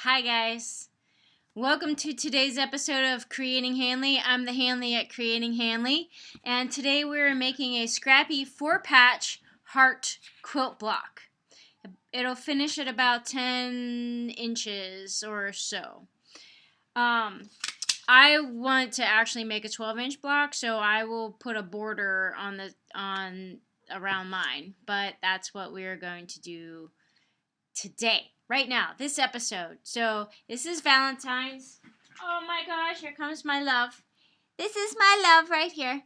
Hi guys, welcome to today's episode of Creating Hanley. I'm the Hanley at Creating Hanley, and today we're making a Scrappy 4-patch heart quilt block. It'll finish at about 10 inches or so. I want to actually make a 12-inch block, so I will put a border on around mine, but that's what we're going to do today. Right now, this episode. So, this is Valentine's. Oh my gosh, here comes my love. This is my love right here.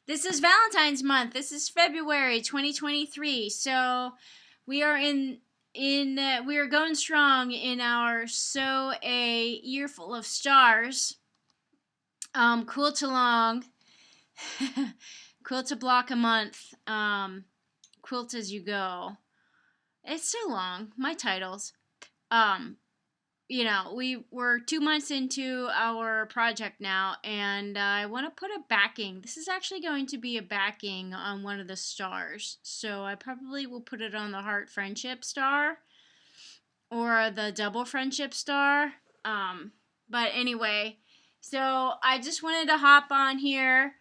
This is Valentine's month. This is February 2023. So, we are we are going strong in our Sew a Year Full of Stars. Quilt along. Quilt a block a month. Quilt as you go. It's so long. My titles. We're 2 months into our project now, and I want to put a backing. This is actually going to be a backing on one of the stars. So I probably will put it on the Heart Friendship Star or the Double Friendship Star. But anyway, so I just wanted to hop on here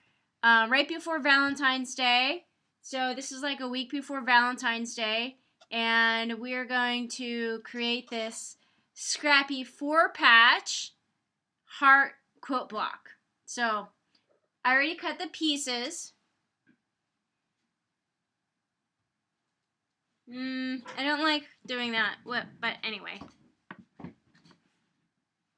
right before Valentine's Day. So this is like a week before Valentine's Day. And we're going to create this Scrappy 4-patch heart quilt block. So, I already cut the pieces. I don't like doing that, but anyway.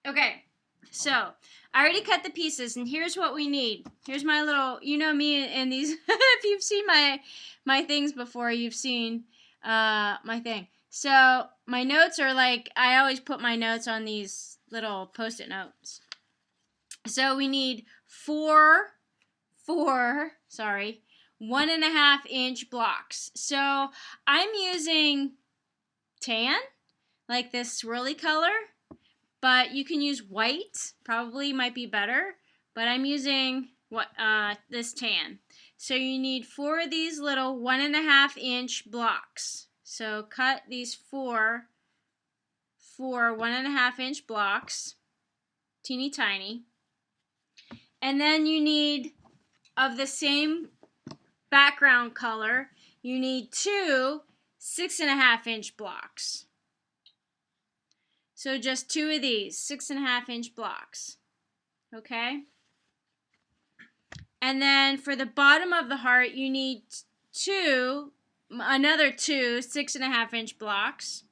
Okay, so, I already cut the pieces, and here's what we need. Here's my little, you know me and these, if you've seen my things before, you've seen my thing. So my notes are like, I always put my notes on these little post-it notes. So we need 1.5 inch blocks. So I'm using tan, like this swirly color, but you can use white, probably might be better, but I'm using this tan. So you need 4 of these little 1.5 inch blocks. So cut these four 1.5 inch blocks, teeny tiny. And then you need, of the same background color, you need 2 6.5 inch blocks. So just 2 of these 6.5 inch blocks. Okay? And then for the bottom of the heart, you need another 2 6.5 inch blocks.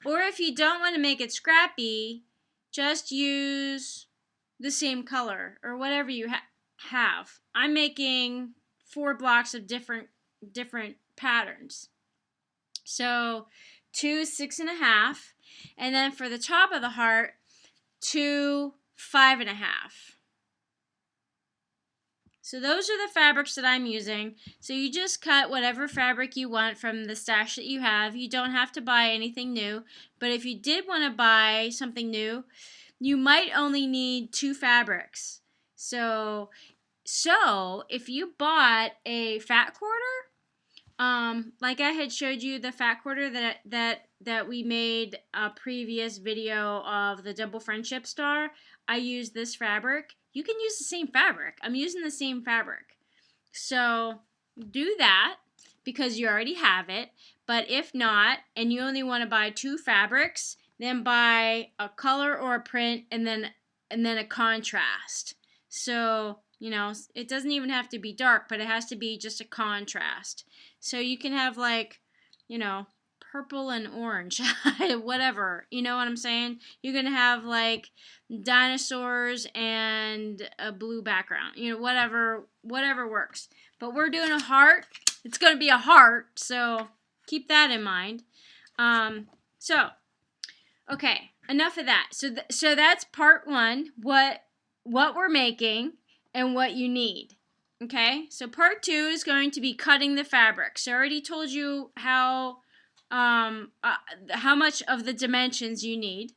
Or if you don't want to make it scrappy, just use the same color or whatever you have. I'm making 4 blocks of different patterns. So 2 6.5, and then for the top of the heart, 2 5.5. So those are the fabrics that I'm using. So you just cut whatever fabric you want from the stash that you have. You don't have to buy anything new. But if you did want to buy something new, you might only need 2 fabrics. So if you bought a fat quarter, like I had showed you the fat quarter that we made a previous video of the Double Friendship Star, I used this fabric. You can use the same fabric. I'm using the same fabric. So do that because you already have it. But if not, and you only want to buy 2 fabrics, then buy a color or a print and then a contrast. So, it doesn't even have to be dark, but it has to be just a contrast. So you can have purple and orange, whatever, you know what I'm saying? You're going to have like dinosaurs and a blue background, whatever works. But we're doing a heart. It's going to be a heart, so keep that in mind. Okay, enough of that. So that's part 1, what we're making and what you need. Okay, so part 2 is going to be cutting the fabric. So I already told you how much of the dimensions you need.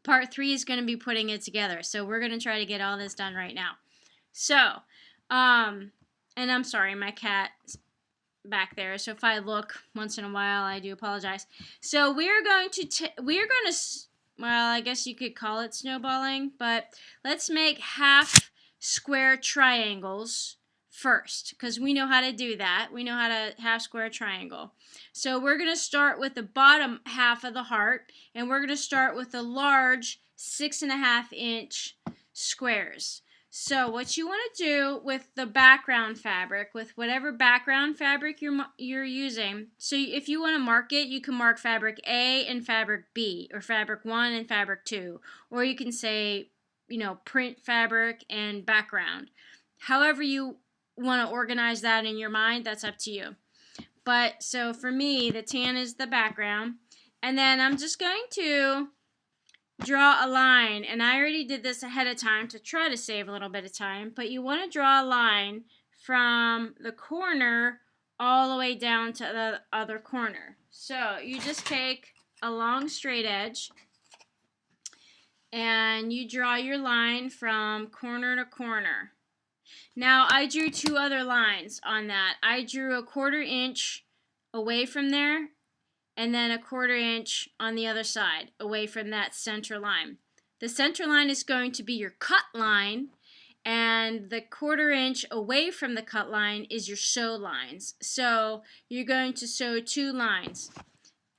Part 3 is going to be putting it together. So we're going to try to get all this done right now. So, and I'm sorry, my cat back there. So if I look once in a while, I do apologize. So we're going to well, I guess you could call it snowballing, but let's make half square triangles first, because we know how to do that. We know how to half square triangle. So we're going to start with the bottom half of the heart, and we're going to start with the large 6.5-inch squares. So what you want to do with the background fabric, with whatever background fabric you're using, so if you want to mark it, you can mark fabric A and fabric B, or fabric 1 and fabric 2, or you can say, print fabric and background. However you want to organize that in your mind, that's up to you. But so for me, the tan is the background, and then I'm just going to draw a line, and I already did this ahead of time to try to save a little bit of time, but you want to draw a line from the corner all the way down to the other corner. So you just take a long straight edge and you draw your line from corner to corner. Now I drew 2 other lines on that. I drew a 1/4 inch away from there, and then a 1/4 inch on the other side, away from that center line. The center line is going to be your cut line, and the 1/4 inch away from the cut line is your sew lines. So you're going to sew 2 lines.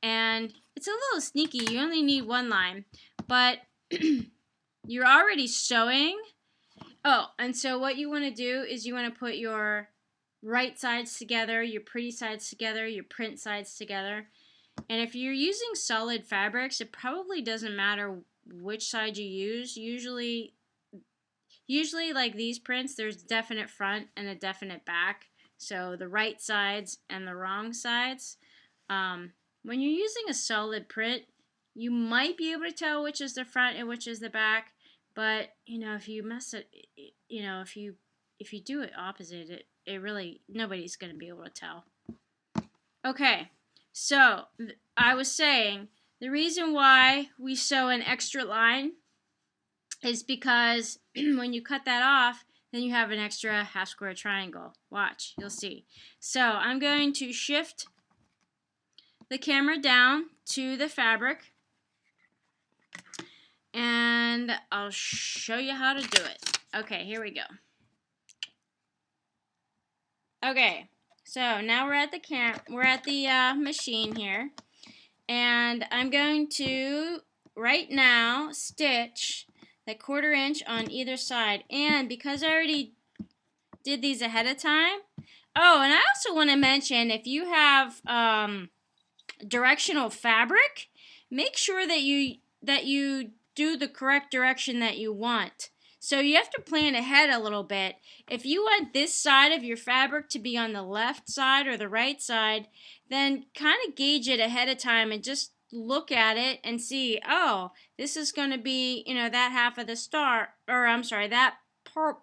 And it's a little sneaky, you only need 1 line, but you're already sewing. Oh, and so what you want to do is you want to put your right sides together, your pretty sides together, your print sides together. And if you're using solid fabrics, it probably doesn't matter which side you use. Usually like these prints, there's definite front and a definite back. So the right sides and the wrong sides. When you're using a solid print, you might be able to tell which is the front and which is the back. But if you mess it, if you do it opposite, it really, nobody's going to be able to tell. Okay. So, I was saying, the reason why we sew an extra line is because when you cut that off, then you have an extra half square triangle. Watch, you'll see. So, I'm going to shift the camera down to the fabric, and I'll show you how to do it. Okay, here we go. Okay. So now we're at the machine here, and I'm going to right now stitch the 1/4 inch on either side. And because I already did these ahead of time, oh, and I also want to mention, if you have directional fabric, make sure that you do the correct direction that you want. So you have to plan ahead a little bit. If you want this side of your fabric to be on the left side or the right side, then kind of gauge it ahead of time and just look at it and see, oh, this is going to be, that half of the star, or I'm sorry, that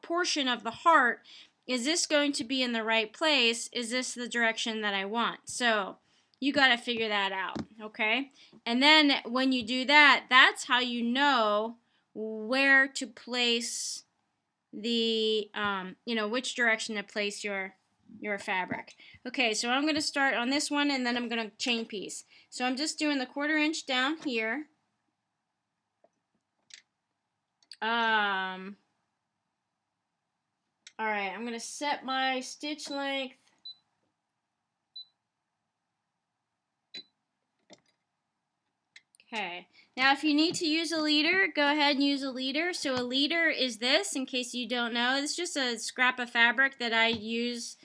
portion of the heart, is this going to be in the right place? Is this the direction that I want? So you got to figure that out, okay? And then when you do that, that's how you know where to place the, which direction to place your fabric. Okay, so I'm going to start on this one, and then I'm going to chain piece. So I'm just doing the 1/4 inch down here. Alright, I'm going to set my stitch length. Okay, now if you need to use a leader, go ahead and use a leader. So a leader is this, in case you don't know. It's just a scrap of fabric that I use,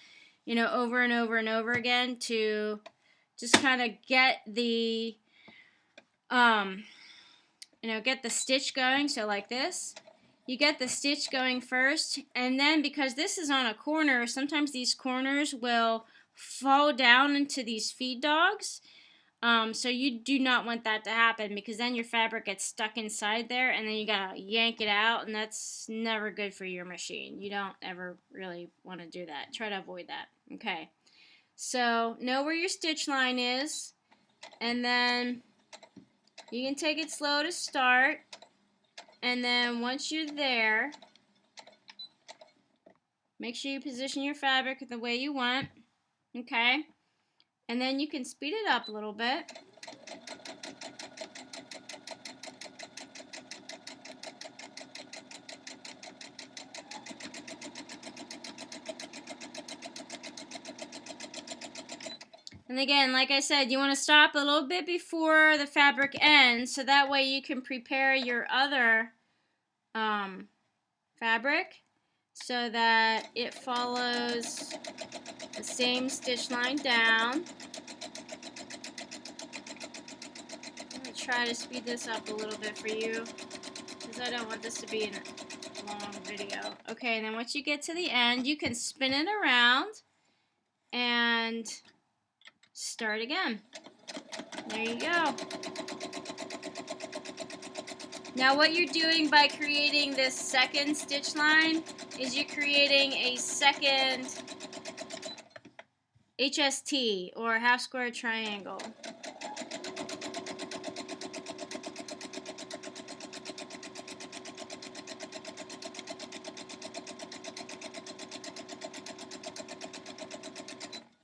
over and over and over again to just kind of get the, get the stitch going. So like this, you get the stitch going first, and then because this is on a corner, sometimes these corners will fall down into these feed dogs. So you do not want that to happen, because then your fabric gets stuck inside there, and then you gotta yank it out, and that's never good for your machine. You don't ever really want to do that. Try to avoid that. Okay. So know where your stitch line is, and then you can take it slow to start, and then once you're there, make sure you position your fabric the way you want. Okay. And then you can speed it up a little bit. And again, like I said, you want to stop a little bit before the fabric ends, so that way you can prepare your other fabric so that it follows the same stitch line down. I'm going to try to speed this up a little bit for you because I don't want this to be a long video. Okay, and then once you get to the end, you can spin it around and start again. There you go. Now what you're doing by creating this second stitch line is you're creating a second HST, or half square triangle.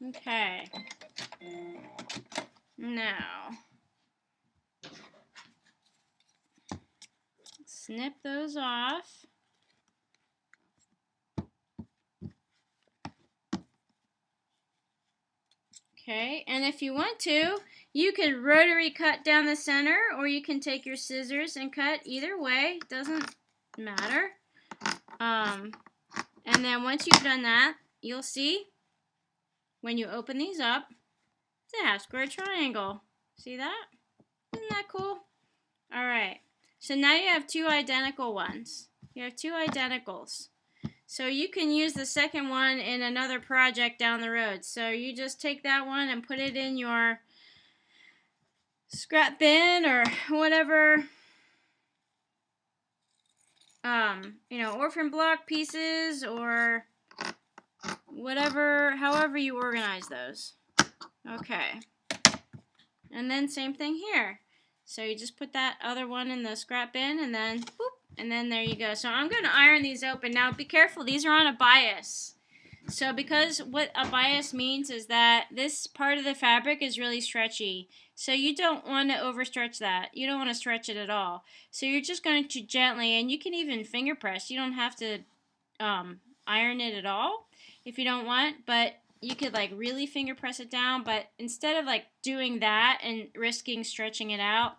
Okay. Now, snip those off. Okay, and if you want to, you can rotary cut down the center, or you can take your scissors and cut. Either way, doesn't matter. And then once you've done that, you'll see when you open these up, it's a half square triangle. See that? Isn't that cool? All right, so now you have two identical ones. You have two identicals. So you can use the second one in another project down the road. So you just take that one and put it in your scrap bin or whatever, orphan block pieces or whatever, however you organize those. Okay. And then same thing here. So you just put that other one in the scrap bin and then whoop, and then there you go. So I'm going to iron these open. Now be careful, these are on a bias. So because what a bias means is that this part of the fabric is really stretchy. So you don't want to overstretch that. You don't want to stretch it at all. So you're just going to gently, and you can even finger press. You don't have to iron it at all if you don't want, but you could like really finger press it down. But instead of like doing that and risking stretching it out,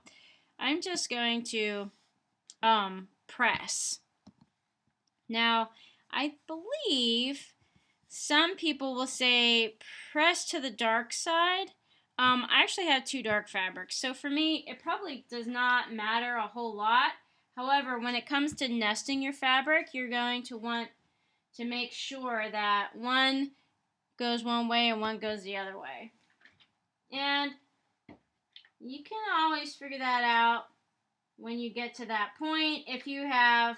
I'm just going to press. Now, I believe some people will say press to the dark side. I actually have two dark fabrics, so for me, it probably does not matter a whole lot. However, when it comes to nesting your fabric, you're going to want to make sure that one goes one way and one goes the other way. And you can always figure that out when you get to that point. If you have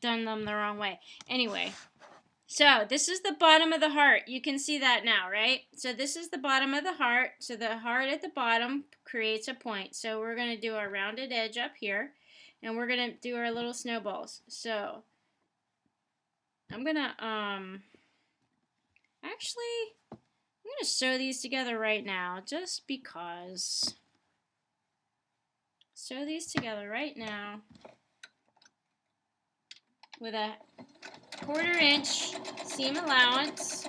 done them the wrong way. Anyway, so this is the bottom of the heart. You can see that now, right? So this is the bottom of the heart. So the heart at the bottom creates a point. So we're going to do our rounded edge up here, and we're going to do our little snowballs. So I'm going to actually, I'm going to sew these together right now just because. Sew these together right now with a 1/4 inch seam allowance.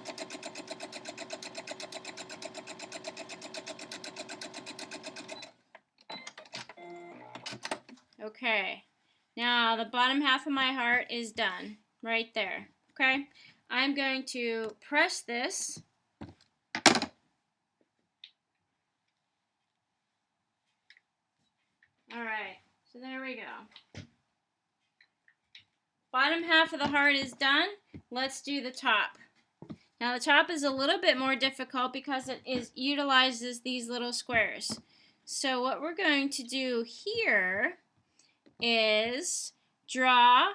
Okay, now the bottom half of my heart is done right there. Okay, I'm going to press this. Alright, so there we go. Bottom half of the heart is done. Let's do the top. Now the top is a little bit more difficult because it utilizes these little squares. So what we're going to do here is draw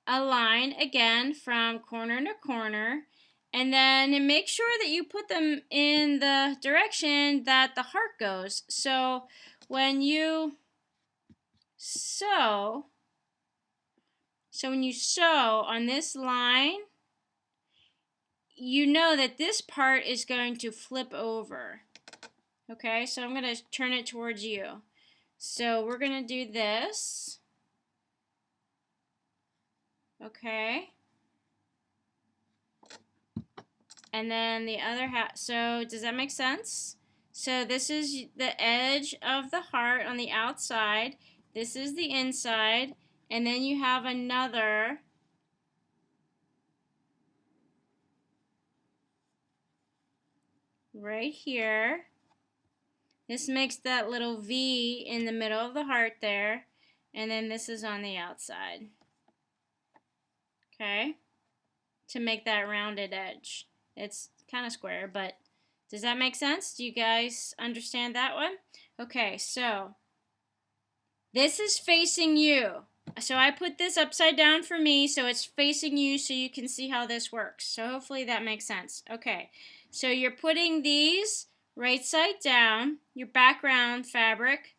a line again from corner to corner, and then make sure that you put them in the direction that the heart goes. So when you sew So when you sew on this line, you know that this part is going to flip over. Okay, so I'm going to turn it towards you. So we're going to do this. Okay. And then the other half. So does that make sense? So this is the edge of the heart on the outside. This is the inside. And then you have another right here. This makes that little V in the middle of the heart there. And then this is on the outside. Okay? To make that rounded edge. It's kind of square, but does that make sense? Do you guys understand that one? Okay, so this is facing you. So I put this upside down for me, so it's facing you so you can see how this works. So hopefully that makes sense. Okay, so you're putting these right side down, your background fabric,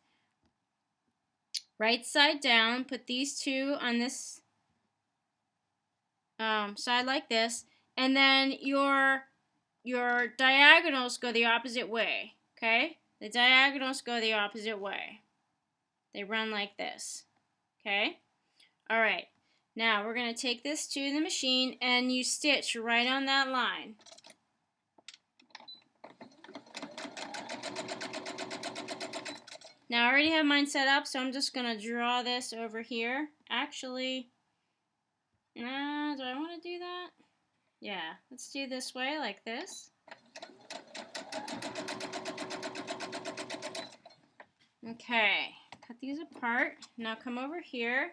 right side down. Put these two on this side like this, and then your diagonals go the opposite way. Okay, the diagonals go the opposite way. They run like this. Okay. All right. Now we're going to take this to the machine and you stitch right on that line. Now I already have mine set up, so I'm just going to draw this over here. Actually, do I want to do that? Yeah, let's do this way, like this. Okay, cut these apart. Now come over here.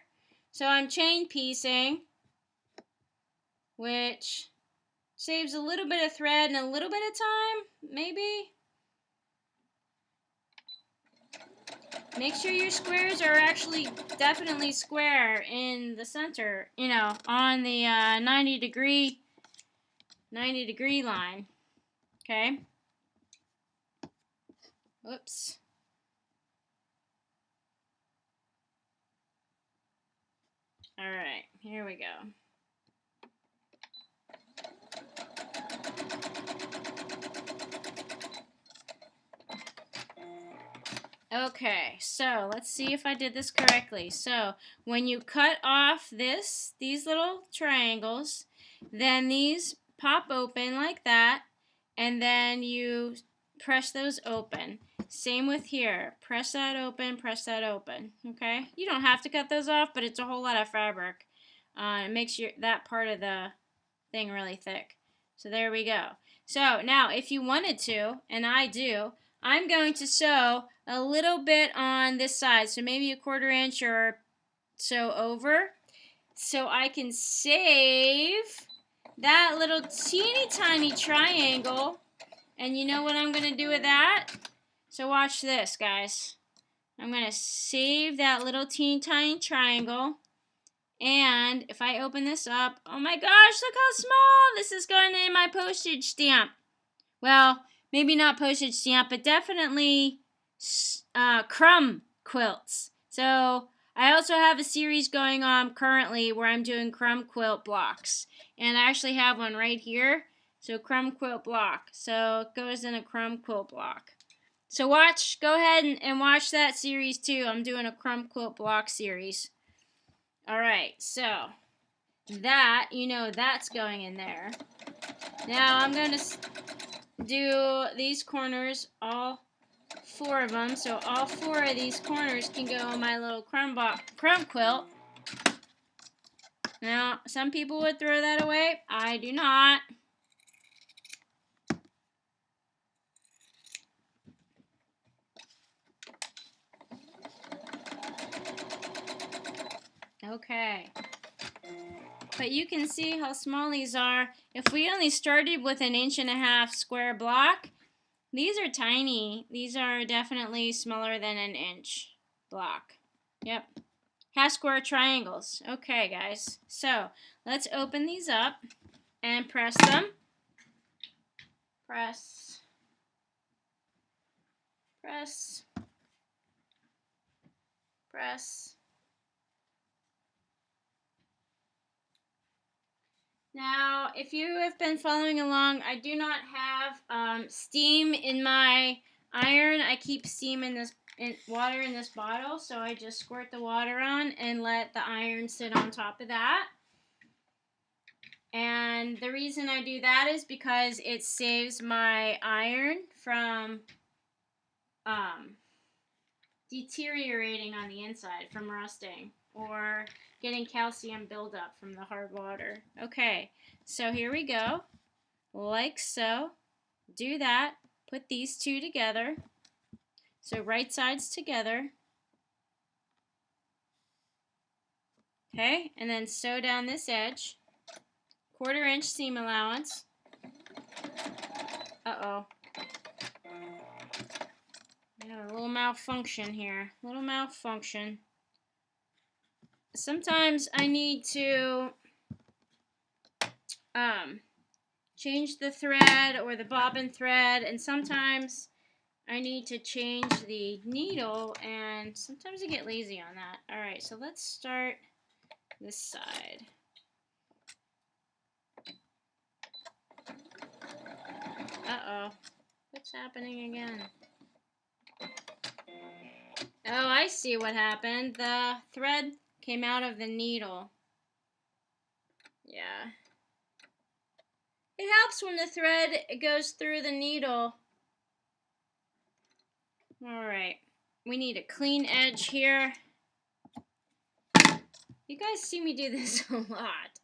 So I'm chain piecing, which saves a little bit of thread and a little bit of time, maybe. Make sure your squares are actually definitely square in the center, you know, on the 90 degree line. Okay. Whoops. All right, here we go. Okay, so let's see if I did this correctly. So when you cut off these little triangles, then these pop open like that, and then you press those open. Same with here. Press that open, okay? You don't have to cut those off, but it's a whole lot of fabric. It makes that part of the thing really thick. So there we go. So now if you wanted to, and I do, I'm going to sew a little bit on this side, so maybe a 1/4 inch or so over, so I can save that little teeny tiny triangle. And you know what I'm going to do with that? So watch this, guys. I'm going to save that little teeny tiny triangle. And if I open this up, oh my gosh, look how small this is going in my postage stamp. Well, maybe not postage stamp, but definitely crumb quilts. So I also have a series going on currently where I'm doing crumb quilt blocks. And I actually have one right here. So crumb quilt block. So it goes in a crumb quilt block. So go ahead and watch that series too. I'm doing a crumb quilt block series. Alright, so that, that's going in there. Now I'm going to do these corners, all 4 of them, so all 4 of these corners can go on my little crumb quilt. Now, some people would throw that away. I do not. Okay. But you can see how small these are. If we only started with an 1.5 inch square block, these are tiny. These are definitely smaller than an inch block. Yep. Half square triangles. Okay, guys. So let's open these up and press them. Press. Press. Press. Now, if you have been following along, I do not have steam in my iron. I keep steam in water in this bottle, so I just squirt the water on and let the iron sit on top of that. And the reason I do that is because it saves my iron from deteriorating on the inside, from rusting, or getting calcium buildup from the hard water. Okay, so here we go. Like so. Do that. Put these two together. So right sides together. Okay, and then sew down this edge. 1/4 inch seam allowance. Uh-oh. I have a little malfunction here. Little malfunction. Sometimes I need to change the thread or the bobbin thread, and sometimes I need to change the needle, and sometimes I get lazy on that. Alright, so let's start this side. Uh-oh. What's happening again? Oh, I see what happened. The thread came out of the needle. Yeah. It helps when the thread goes through the needle. Alright. We need a clean edge here. You guys see me do this a lot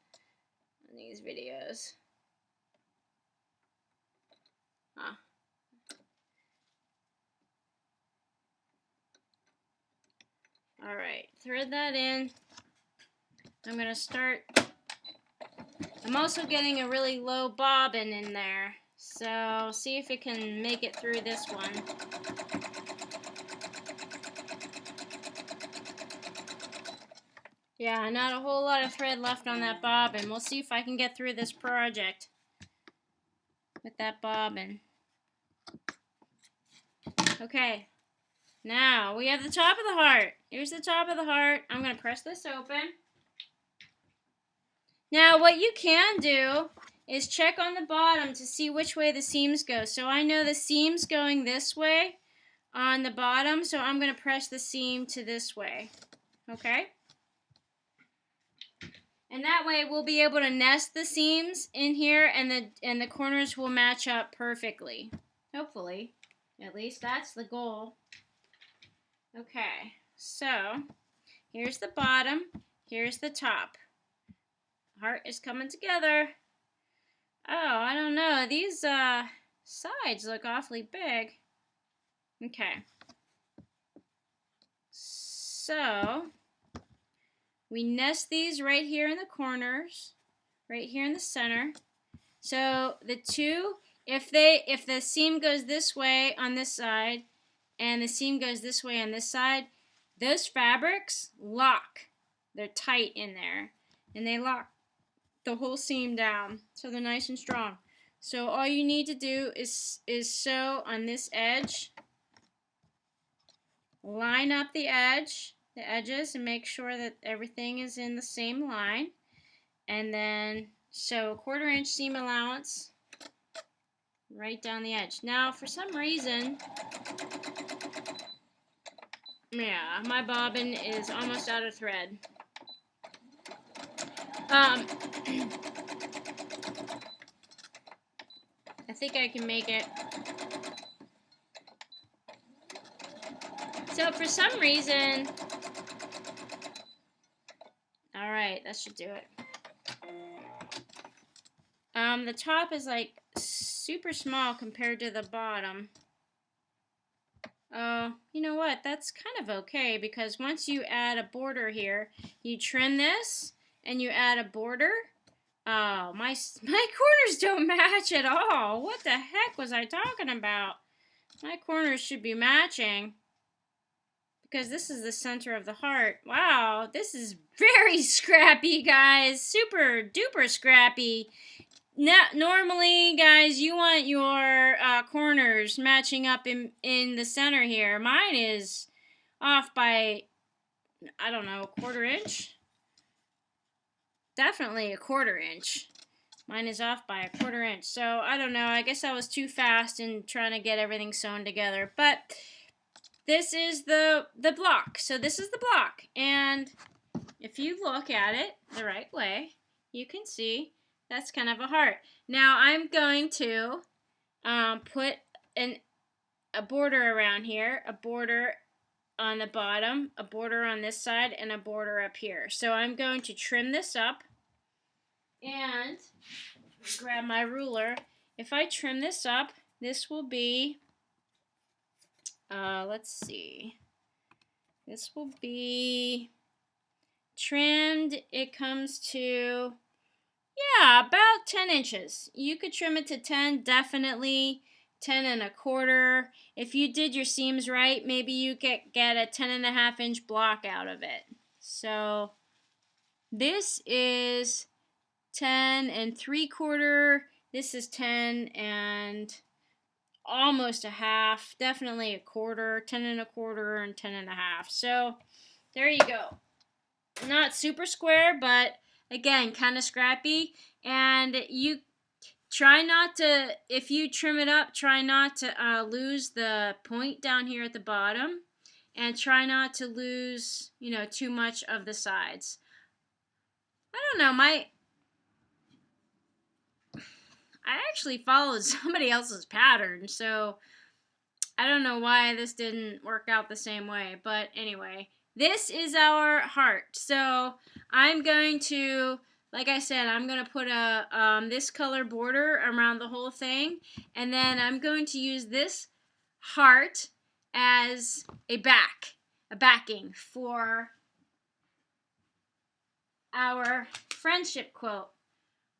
in these videos. Huh. Alright, thread that in. I'm going to start. I'm also getting a really low bobbin in there. So, see if it can make it through this one. Yeah, not a whole lot of thread left on that bobbin. We'll see if I can get through this project with that bobbin. Okay. Now, we have the top of the heart. Here's the top of the heart. I'm going to press this open. Now, what you can do is check on the bottom to see which way the seams go. So I know the seam's going this way on the bottom, so I'm going to press the seam to this way. Okay? And that way we'll be able to nest the seams in here, and the corners will match up perfectly. Hopefully. At least that's the goal. Okay, so here's the bottom, here's the top. Heart is coming together. Oh, I don't know. These sides look awfully big. Okay. So we nest these right here in the corners, right here in the center. So the two, if the seam goes this way on this side, and the seam goes this way on this side, those fabrics lock. They're tight in there, and they lock the whole seam down, so they're nice and strong. So all you need to do is sew on this edge, line up the edges, and make sure that everything is in the same line, and then sew 1/4 inch seam allowance right down the edge. Now, for some reason, yeah, my bobbin is almost out of thread. I think I can make it. So for some reason, alright, that should do it. The top is like super small compared to the bottom. Oh, you know what? That's kind of okay, because once you add a border here, you trim this and you add a border. Oh, my corners don't match at all. What the heck was I talking about? My corners should be matching, because this is the center of the heart. Wow, this is very scrappy, guys. Super duper scrappy. Normally, guys, you want your corners matching up in the center here. Mine is off by, I don't know, 1/4 inch? Definitely a 1/4 inch. Mine is off by a 1/4 inch. So, I don't know. I guess I was too fast in trying to get everything sewn together. But this is the block. So, this is the block. And if you look at it the right way, you can see that's kind of a heart. Now, I'm going to put a border around here, a border on the bottom, a border on this side, and a border up here. So I'm going to trim this up and grab my ruler. If I trim this up, this will be, let's see, this will be trimmed. It comes to, yeah, about 10 inches. You could trim it to 10, definitely 10 1/4. If you did your seams right, maybe you could get a 10 1/2 inch block out of it. So this is 10 3/4. This is 10 and almost a half, definitely a 1/4, 10 1/4 and 10 1/2. So there you go. Not super square, but again, kind of scrappy. And you try not to, if you trim it up, try not to lose the point down here at the bottom. And try not to lose, too much of the sides. I don't know, I actually followed somebody else's pattern, so I don't know why this didn't work out the same way. But anyway, this is our heart. So I'm going to, like I said, I'm going to put a this color border around the whole thing. And then I'm going to use this heart as a backing for our friendship quilt.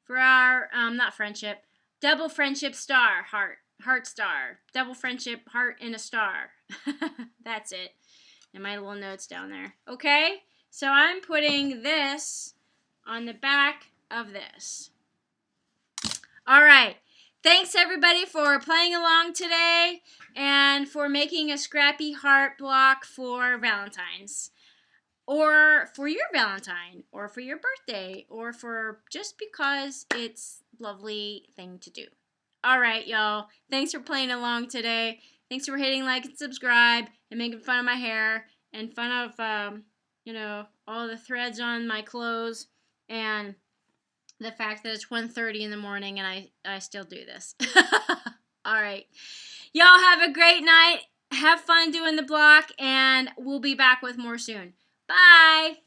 For our, not friendship, double friendship star, heart star. Double friendship, heart, and a star. That's it. And my little notes down there. Okay? So I'm putting this on the back of this. Alright. Thanks everybody for playing along today and for making a scrappy heart block for Valentine's. Or for your Valentine, or for your birthday, or for just because it's a lovely thing to do. Alright, y'all. Thanks for playing along today. Thanks for hitting like and subscribe and making fun of my hair and fun of, all the threads on my clothes and the fact that it's 1:30 in the morning and I still do this. Alright. Y'all have a great night. Have fun doing the block, and we'll be back with more soon. Bye!